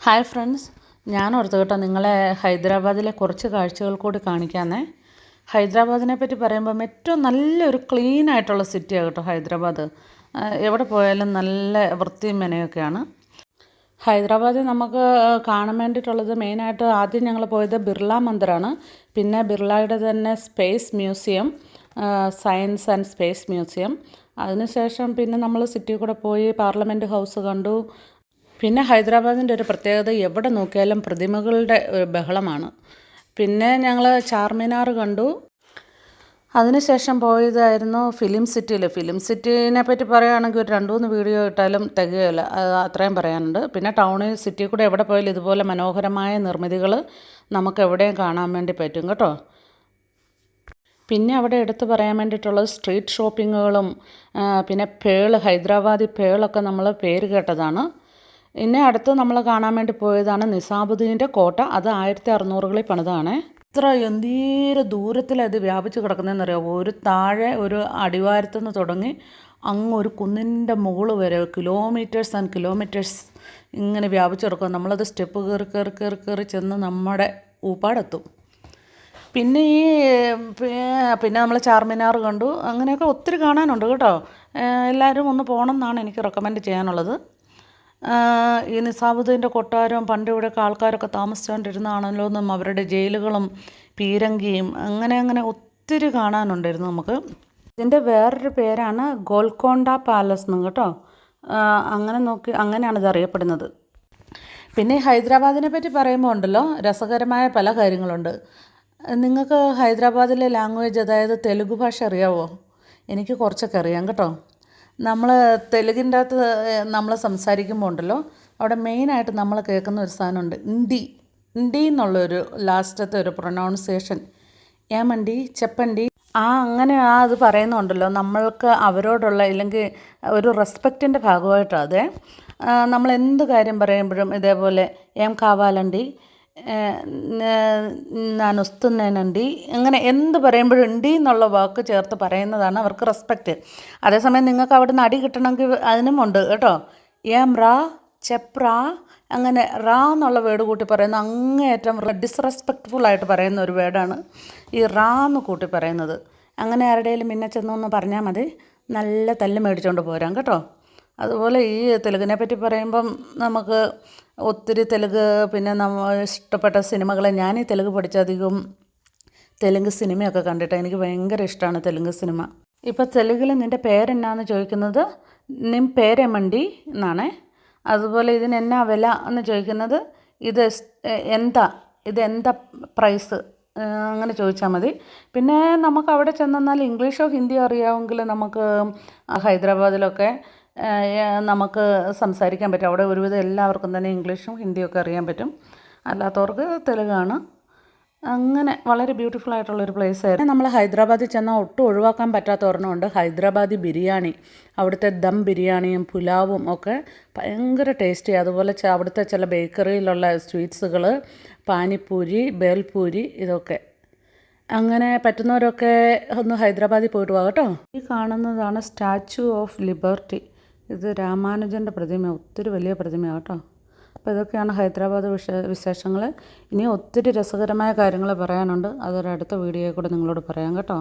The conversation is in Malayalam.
ഹായ് ഫ്രണ്ട്സ്, ഞാൻ ഓർത്തു കേട്ടോ നിങ്ങളെ ഹൈദരാബാദിലെ കുറച്ച് കാഴ്ചകൾ കൂടി കാണിക്കാമെന്നേ. ഹൈദരാബാദിനെ പറ്റി പറയുമ്പം ഏറ്റവും നല്ലൊരു ക്ലീൻ ആയിട്ടുള്ള സിറ്റിയാണ് കേട്ടോ ഹൈദരാബാദ്. എവിടെ പോയാലും നല്ല വൃത്തിയും മെനയൊക്കെയാണ്. ഹൈദരാബാദിൽ നമുക്ക് കാണാൻ വേണ്ടിയിട്ടുള്ളത് മെയിനായിട്ട് ആദ്യം ഞങ്ങൾ പോയത് ബിർള മന്ദിറാണ്. പിന്നെ ബിർളയുടെ തന്നെ space museum, science and space museum. അതിനുശേഷം പിന്നെ നമ്മൾ സിറ്റിയിൽ കൂടെ പോയി പാർലമെൻറ്റ് ഹൗസ് കണ്ടു. പിന്നെ ഹൈദരാബാദിൻ്റെ ഒരു പ്രത്യേകത എവിടെ നോക്കിയാലും പ്രതിമകളുടെ ബഹളമാണ്. പിന്നെ ഞങ്ങൾ ചാർമിനാർ കണ്ടു. അതിനുശേഷം പോയതായിരുന്നു ഫിലിം സിറ്റിയിൽ. ഫിലിം സിറ്റീനെ പറ്റി പറയുകയാണെങ്കിൽ ഒരു 2-3 വീഡിയോ ഇട്ടാലും തികയില്ല, അത്രയും പറയാനുണ്ട്. പിന്നെ ടൗണിൽ സിറ്റിയിൽ കൂടെ എവിടെ പോയാലും ഇതുപോലെ മനോഹരമായ നിർമ്മിതികൾ നമുക്ക് എവിടെയും കാണാൻ വേണ്ടി പറ്റും കേട്ടോ. പിന്നെ അവിടെ എടുത്തു പറയാൻ വേണ്ടിയിട്ടുള്ളത് സ്ട്രീറ്റ് ഷോപ്പിങ്ങുകളും പിന്നെ ഹൈദരാബാദി പേളൊക്കെ നമ്മൾ പേര് കേട്ടതാണ്. പിന്നെ അടുത്ത് നമ്മൾ കാണാൻ വേണ്ടി പോയതാണ് നിസാമുദ്ദീൻ്റെ കോട്ട. അത് 1600കളിൽ പണിതാണ്. ഇത്ര എന്തേരം ദൂരത്തിലത് വ്യാപിച്ച് കിടക്കുന്നതെന്നറിയാമോ? ഒരു താഴെ ഒരു അടിവാരത്തു നിന്ന് തുടങ്ങി അങ്ങ് ഒരു കുന്നിൻ്റെ മുകളിൽ വരെ കിലോമീറ്റേഴ്സ് ആൻഡ് കിലോമീറ്റേഴ്സ് ഇങ്ങനെ വ്യാപിച്ച് കിടക്കും. നമ്മളത് സ്റ്റെപ്പ് കയറി ചെന്ന് നമ്മുടെ ഊപ്പാടെത്തും. പിന്നെ പിന്നെ നമ്മൾ ചാർമിനാർ കണ്ടു. അങ്ങനെയൊക്കെ ഒത്തിരി കാണാനുണ്ട് കേട്ടോ. എല്ലാവരും ഒന്ന് പോകണം എന്നാണ് എനിക്ക് റെക്കമെൻഡ് ചെയ്യാനുള്ളത്. ഈ നിസാമുദ്ദീൻ്റെ കൊട്ടാരവും പണ്ട് ഇവിടെയൊക്കെ ആൾക്കാരൊക്കെ താമസിച്ചുകൊണ്ടിരുന്നതാണല്ലോ എന്നും അവരുടെ ജയിലുകളും പീരങ്കിയും അങ്ങനെ ഒത്തിരി കാണാനുണ്ടായിരുന്നു നമുക്ക്. ഇതിൻ്റെ വേറൊരു പേരാണ് ഗോൽക്കൊണ്ട പാലസ് എന്ന് കേട്ടോ. അങ്ങനെയാണ് ഇത് അറിയപ്പെടുന്നത്. പിന്നെ ഹൈദരാബാദിനെ പറ്റി പറയുമ്പോൾ ഉണ്ടല്ലോ രസകരമായ പല കാര്യങ്ങളുണ്ട്. നിങ്ങൾക്ക് ഹൈദരാബാദിലെ ലാംഗ്വേജ്, അതായത് തെലുഗു ഭാഷ അറിയാവോ? എനിക്ക് കുറച്ചൊക്കെ അറിയാം കേട്ടോ. നമ്മൾ തെലുങ്കിൻ്റെ അകത്ത് നമ്മൾ സംസാരിക്കുമ്പോൾ ഉണ്ടല്ലോ അവിടെ മെയിനായിട്ട് നമ്മൾ കേൾക്കുന്ന ഒരു സാധനമുണ്ട്, ഇൻഡി എന്നുള്ളൊരു ലാസ്റ്റത്തെ ഒരു പ്രൊനൗൺസിയേഷൻ. ഏമണ്ടി ചെപ്പണ്ടി അങ്ങനെ അത് പറയുന്നുണ്ടല്ലോ. നമ്മൾക്ക് അവരോടുള്ള ഇല്ലെങ്കിൽ ഒരു റെസ്പെക്റ്റിൻ്റെ ഭാഗമായിട്ടാണ് അതെ. നമ്മൾ എന്ത് കാര്യം പറയുമ്പോഴും ഇതേപോലെ ഏം കാവാലണ്ടി, ഞാൻ ഒസ്തുന്നേനണ്ടി, അങ്ങനെ എന്ത് പറയുമ്പോഴും ഇണ്ടി എന്നുള്ള വാക്ക് ചേർത്ത് പറയുന്നതാണ് അവർക്ക് റെസ്പെക്റ്റ്. അതേസമയം നിങ്ങൾക്ക് അവിടെ നിന്ന് അടി കിട്ടണമെങ്കിൽ അതിനുമുണ്ട് കേട്ടോ. ഏം റാ ചെപ്രാ, അങ്ങനെ റാ എന്നുള്ള വേർഡ് കൂട്ടി പറയുന്ന അങ്ങേയറ്റം ഡിസ്റെസ്പെക്റ്റ്ഫുള്ളായിട്ട് പറയുന്ന ഒരു വേർഡാണ് ഈ റാ എന്ന് കൂട്ടി പറയുന്നത്. അങ്ങനെ ആരുടെയും പിന്നെ ചെന്നൊന്ന് പറഞ്ഞാൽ മതി, നല്ല തല്ല് മേടിച്ചുകൊണ്ട് പോരാം കേട്ടോ. അതുപോലെ ഈ തെലുങ്കിനെ പറ്റി പറയുമ്പം നമുക്ക് ഒത്തിരി തെലുങ്ക്, പിന്നെ ഇഷ്ടപ്പെട്ട സിനിമകൾ, ഞാൻ ഈ തെലുങ്ക് പഠിച്ചധികം തെലുങ്ക് സിനിമയൊക്കെ കണ്ടിട്ടാണ്. എനിക്ക് ഭയങ്കര ഇഷ്ടമാണ് തെലുങ്ക് സിനിമ. ഇപ്പോൾ തെലുങ്കിൽ നിൻ്റെ പേരെന്നാന്ന് ചോദിക്കുന്നത് നിം പേരെമണ്ടി എന്നാണേ. അതുപോലെ ഇതിനെന്നാ വില എന്ന് ചോദിക്കുന്നത് ഇതെന്താ പ്രൈസ്, അങ്ങനെ ചോദിച്ചാൽ മതി. പിന്നെ നമുക്ക് അവിടെ ചെന്നാൽ ഇംഗ്ലീഷോ ഹിന്ദിയോ അറിയാമെങ്കിൽ നമുക്ക് ഹൈദരാബാദിലൊക്കെ നമുക്ക് സംസാരിക്കാൻ പറ്റും. അവിടെ ഒരുവിധം എല്ലാവർക്കും തന്നെ ഇംഗ്ലീഷും ഹിന്ദിയൊക്കെ അറിയാൻ പറ്റും. അല്ലാത്തവർക്ക് തെലുങ്കാണ്. അങ്ങനെ വളരെ ബ്യൂട്ടിഫുൾ ആയിട്ടുള്ളൊരു പ്ലേസ് ആയിരുന്നു. നമ്മൾ ഹൈദരാബാദിൽ ചെന്നാൽ ഒട്ടും ഒഴിവാക്കാൻ പറ്റാത്ത ഒരെണ്ണമുണ്ട്, ഹൈദരാബാദി ബിരിയാണി. അവിടുത്തെ ദം ബിരിയാണിയും പുലാവും ഒക്കെ ഭയങ്കര ടേസ്റ്റി. അതുപോലെ അവിടുത്തെ ചില ബേക്കറിയിലുള്ള സ്വീറ്റ്സുകൾ, പാനിപ്പൂരി, ബേൽപൂരി, ഇതൊക്കെ. അങ്ങനെ പറ്റുന്നവരൊക്കെ ഒന്ന് ഹൈദരാബാദിൽ പോയിട്ട് പോകാം കേട്ടോ. ഈ കാണുന്നതാണ് സ്റ്റാച്യു ഓഫ് ലിബർട്ടി. ഇത് രാമാനുജൻ്റെ പ്രതിമ, ഒത്തിരി വലിയ പ്രതിമയാണ് കേട്ടോ. അപ്പോൾ ഇതൊക്കെയാണ് ഹൈദരാബാദ് വിശേഷങ്ങൾ. ഇനി ഒത്തിരി രസകരമായ കാര്യങ്ങൾ പറയാനുണ്ട്. അതൊരടുത്ത വീഡിയോയിൽ കൂടെ നിങ്ങളോട് പറയാം കേട്ടോ.